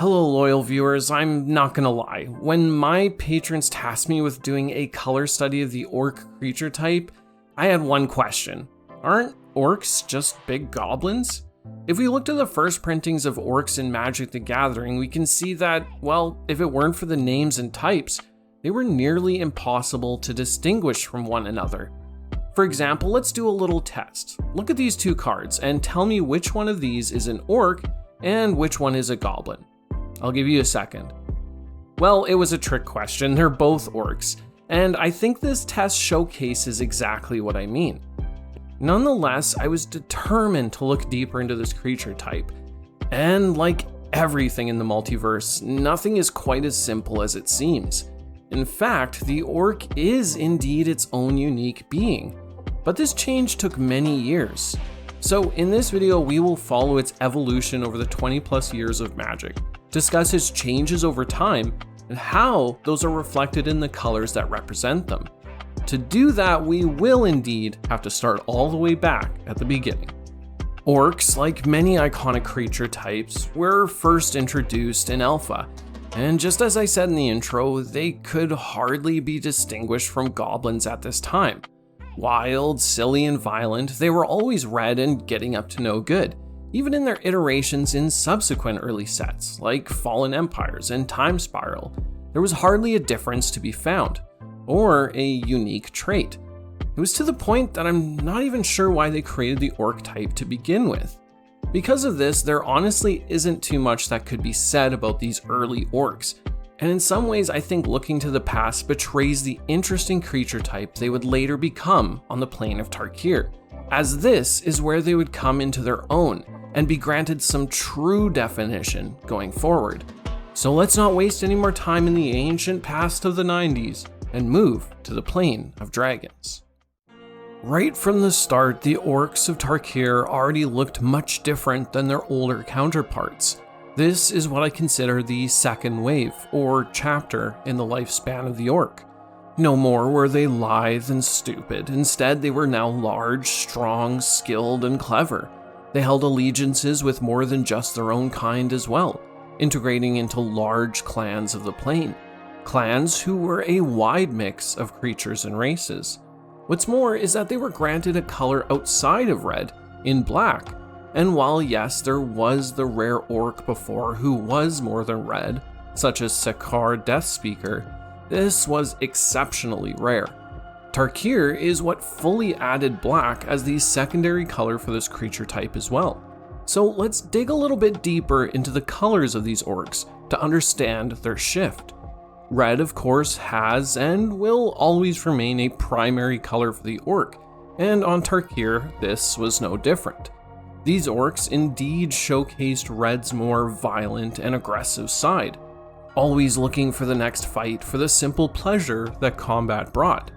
Hello loyal viewers, I'm not gonna lie, when my patrons tasked me with doing a color study of the orc creature type, I had one question. Aren't orcs just big goblins? If we look to the first printings of orcs in Magic the Gathering, we can see that, well, if it weren't for the names and types, they were nearly impossible to distinguish from one another. For example, let's do a little test. Look at these two cards and tell me which one of these is an orc and which one is a goblin. I'll give you a second. Well, it was a trick question, they're both orcs, and I think this test showcases exactly what I mean. Nonetheless, I was determined to look deeper into this creature type, and like everything in the multiverse, nothing is quite as simple as it seems. In fact, the orc is indeed its own unique being, but this change took many years. So in this video, we will follow its evolution over the 20 plus years of Magic, discuss its changes over time, and how those are reflected in the colors that represent them. To do that, we will indeed have to start all the way back at the beginning. Orcs, like many iconic creature types, were first introduced in Alpha, and just as I said in the intro, they could hardly be distinguished from goblins at this time. Wild, silly, and violent, they were always red and getting up to no good, even in their iterations in subsequent early sets, like Fallen Empires and Time Spiral. There was hardly a difference to be found, or a unique trait. It was to the point that I'm not even sure why they created the orc type to begin with. Because of this, there honestly isn't too much that could be said about these early orcs, and in some ways I think looking to the past betrays the interesting creature type they would later become on the Plane of Tarkir, as this is where they would come into their own and be granted some true definition going forward. So let's not waste any more time in the ancient past of the 90s and move to the Plane of Dragons. Right from the start, the Orcs of Tarkir already looked much different than their older counterparts. This is what I consider the second wave, or chapter, in the lifespan of the orc. No more were they lithe and stupid, instead they were now large, strong, skilled, and clever. They held allegiances with more than just their own kind as well, integrating into large clans of the plane. Clans who were a wide mix of creatures and races. What's more is that they were granted a color outside of red, in black, and while yes, there was the rare orc before who was more than red, such as Sakar Deathspeaker, this was exceptionally rare. Tarkir is what fully added black as the secondary color for this creature type as well. So let's dig a little bit deeper into the colors of these orcs to understand their shift. Red, of course, has and will always remain a primary color for the orc, and on Tarkir, this was no different. These orcs indeed showcased Red's more violent and aggressive side, always looking for the next fight for the simple pleasure that combat brought.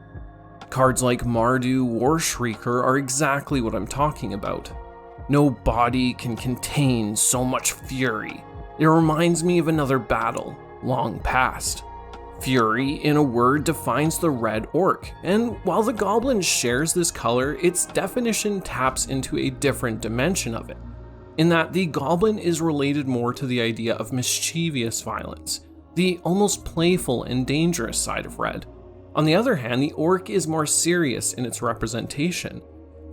Cards like Mardu War Shrieker are exactly what I'm talking about. No body can contain so much fury. It reminds me of another battle, long past. Fury, in a word, defines the red orc, and while the goblin shares this color, its definition taps into a different dimension of it, in that the goblin is related more to the idea of mischievous violence, the almost playful and dangerous side of red. On the other hand, the orc is more serious in its representation,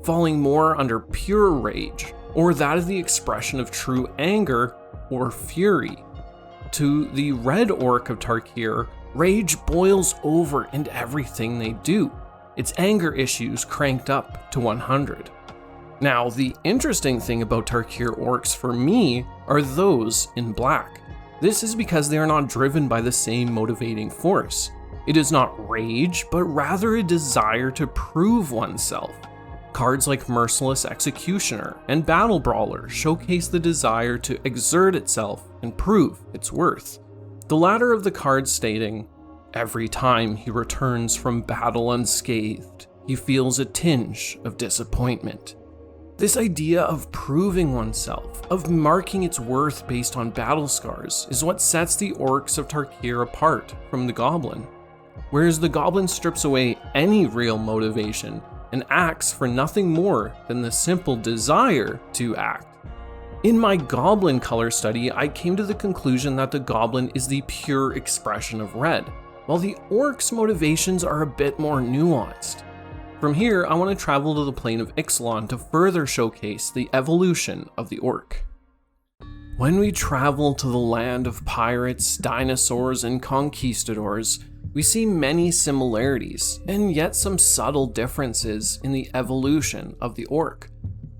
falling more under pure rage, or that of the expression of true anger or fury. To the red Orc of Tarkir, rage boils over into everything they do, its anger issues cranked up to 100. Now, the interesting thing about Tarkir orcs for me are those in black. This is because they are not driven by the same motivating force. It is not rage, but rather a desire to prove oneself. Cards like Merciless Executioner and Battle Brawler showcase the desire to exert itself and prove its worth. The latter of the cards stating, "Every time he returns from battle unscathed, he feels a tinge of disappointment." This idea of proving oneself, of marking its worth based on battle scars, is what sets the Orcs of Tarkir apart from the Goblin. Whereas the Goblin strips away any real motivation and acts for nothing more than the simple desire to act. In my Goblin color study, I came to the conclusion that the Goblin is the pure expression of red, while the Orc's motivations are a bit more nuanced. From here, I want to travel to the Plane of Ixalan to further showcase the evolution of the Orc. When we travel to the land of pirates, dinosaurs, and conquistadors, we see many similarities, and yet some subtle differences in the evolution of the Orc.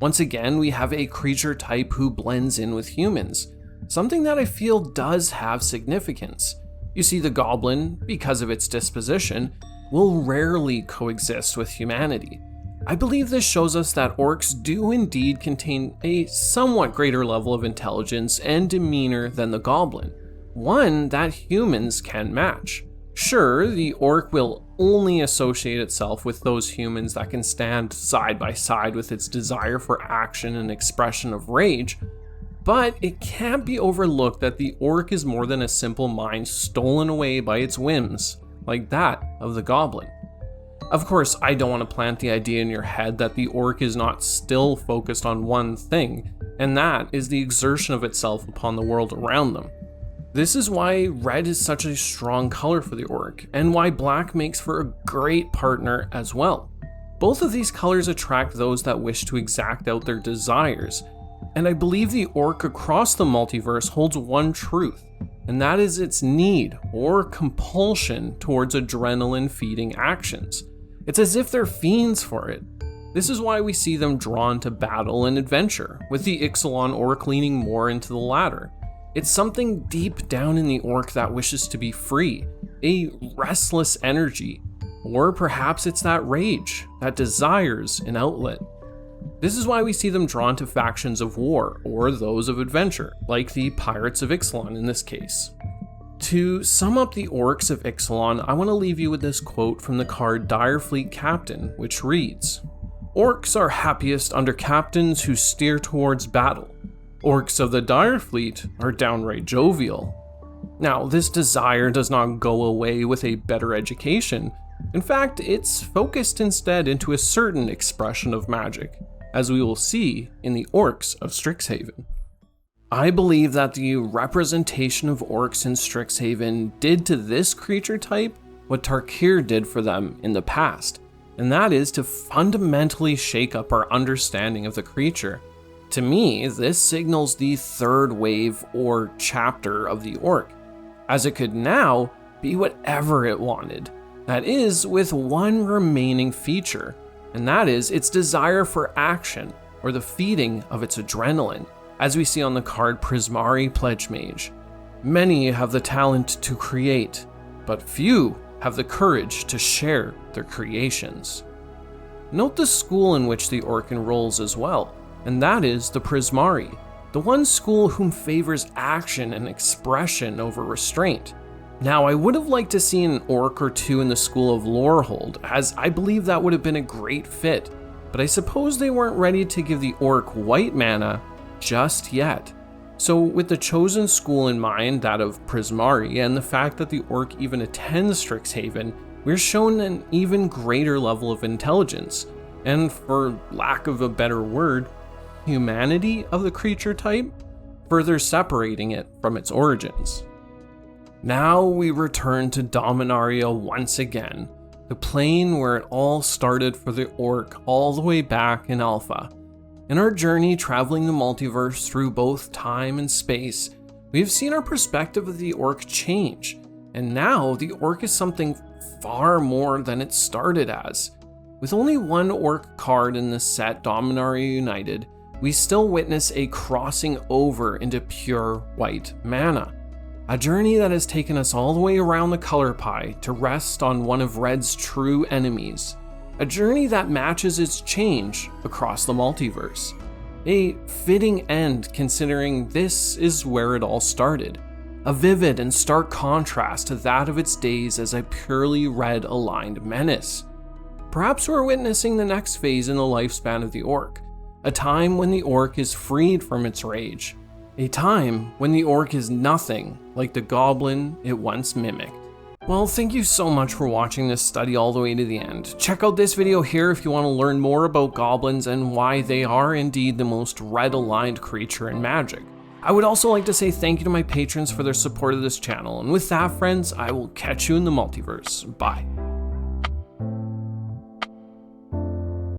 Once again, we have a creature type who blends in with humans, something that I feel does have significance. You see, the Goblin, because of its disposition, will rarely coexist with humanity. I believe this shows us that orcs do indeed contain a somewhat greater level of intelligence and demeanor than the Goblin, one that humans can match. Sure, the orc will only associate itself with those humans that can stand side by side with its desire for action and expression of rage, but it can't be overlooked that the orc is more than a simple mind stolen away by its whims, like that of the Goblin. Of course, I don't want to plant the idea in your head that the orc is not still focused on one thing, and that is the exertion of itself upon the world around them. This is why red is such a strong color for the orc, and why black makes for a great partner as well. Both of these colors attract those that wish to exact out their desires, and I believe the orc across the multiverse holds one truth, and that is its need or compulsion towards adrenaline-feeding actions. It's as if they're fiends for it. This is why we see them drawn to battle and adventure, with the Ixalan orc leaning more into the latter. It's something deep down in the orc that wishes to be free, a restless energy, or perhaps it's that rage that desires an outlet. This is why we see them drawn to factions of war, or those of adventure, like the Pirates of Ixalan in this case. To sum up the Orcs of Ixalan, I want to leave you with this quote from the card Direfleet Captain, which reads, "Orcs are happiest under captains who steer towards battle. Orcs of the Direfleet are downright jovial." Now, this desire does not go away with a better education. In fact, it's focused instead into a certain expression of magic, as we will see in the Orcs of Strixhaven. I believe that the representation of orcs in Strixhaven did to this creature type what Tarkir did for them in the past, and that is to fundamentally shake up our understanding of the creature. To me, this signals the third wave or chapter of the orc, as it could now be whatever it wanted. That is, with one remaining feature, and that is its desire for action, or the feeding of its adrenaline, as we see on the card Prismari Pledge Mage. Many have the talent to create, but few have the courage to share their creations. Note the school in which the orc enrolls as well, and that is the Prismari, the one school whom favors action and expression over restraint. Now, I would have liked to see an orc or two in the school of Lorehold, as I believe that would have been a great fit, but I suppose they weren't ready to give the orc white mana just yet. So with the chosen school in mind, that of Prismari, and the fact that the orc even attends Strixhaven, we're shown an even greater level of intelligence, and for lack of a better word, humanity of the creature type, further separating it from its origins. Now we return to Dominaria once again, the plane where it all started for the orc all the way back in Alpha. In our journey traveling the multiverse through both time and space, we have seen our perspective of the orc change, and now the orc is something far more than it started as. With only one orc card in the set Dominaria United, we still witness a crossing over into pure white mana. A journey that has taken us all the way around the color pie to rest on one of Red's true enemies. A journey that matches its change across the multiverse. A fitting end considering this is where it all started. A vivid and stark contrast to that of its days as a purely red aligned menace. Perhaps we're witnessing the next phase in the lifespan of the orc. A time when the orc is freed from its rage. A time when the orc is nothing like the goblin it once mimicked. Well, thank you so much for watching this study all the way to the end. Check out this video here if you want to learn more about goblins and why they are indeed the most red-aligned creature in Magic. I would also like to say thank you to my patrons for their support of this channel, and with that, friends, I will catch you in the multiverse. Bye.